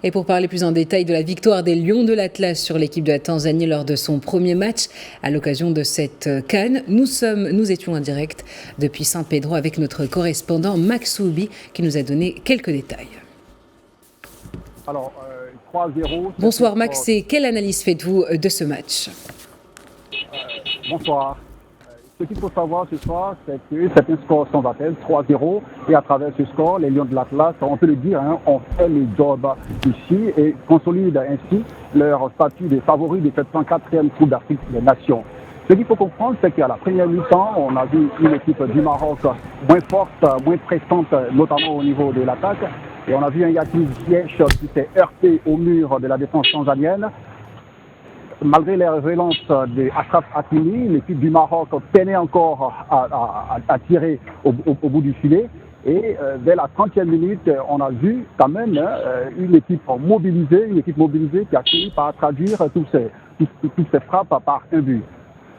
Et pour parler plus en détail de la victoire des Lions de l'Atlas sur l'équipe de la Tanzanie lors de son premier match à l'occasion de cette CAN, nous étions en direct depuis San Pedro avec notre correspondant Max Soubi qui nous a donné quelques détails. Alors, 3-0. Bonsoir Max, et quelle analyse faites-vous de ce match? Bonsoir. Ce qu'il faut savoir ce soir, c'est que c'est un score sans appel, 3-0. Et à travers ce score, les Lions de l'Atlas, on peut le dire, ont fait le job ici et consolident ainsi leur statut de favoris de cette 104e Coupe d'Afrique des Nations. Ce qu'il faut comprendre, c'est qu'à la première mi-temps, on a vu une équipe du Maroc moins forte, moins pressante, notamment au niveau de l'attaque. Et on a vu un Yakin Ziyech qui s'est heurté au mur de la défense tanzanienne. Malgré les relances de Achraf Hakimi, l'équipe du Maroc peinait encore à tirer au bout du filet. Et dès la 30e minute, on a vu quand même une équipe mobilisée qui a fini par traduire toutes ces frappes par un but.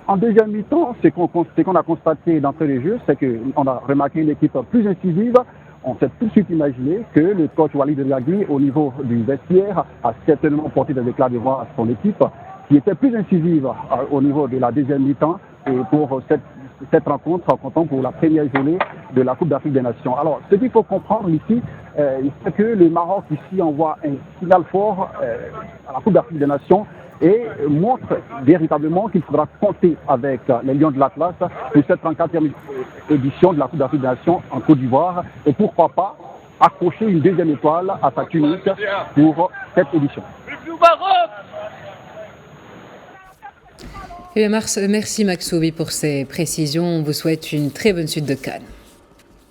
En deuxième mi-temps, ce qu'on a constaté d'entrée des jeux, c'est qu'on a remarqué une équipe plus incisive. On s'est tout de suite imaginé que le coach Walid Regragui, au niveau du vestiaire, a certainement porté des éclats de voix à son équipe, qui était plus incisive au niveau de la deuxième mi-temps et pour cette rencontre, comptant pour la première journée de la Coupe d'Afrique des Nations. Alors, ce qu'il faut comprendre ici, c'est que le Maroc ici envoie un signal fort à la Coupe d'Afrique des Nations et montre véritablement qu'il faudra compter avec les Lions de l'Atlas pour cette 34e édition de la Coupe d'Afrique des Nations en Côte d'Ivoire et pourquoi pas accrocher une deuxième étoile à sa tunique pour cette édition. Merci Max Soubi pour ces précisions. On vous souhaite une très bonne suite de CAN.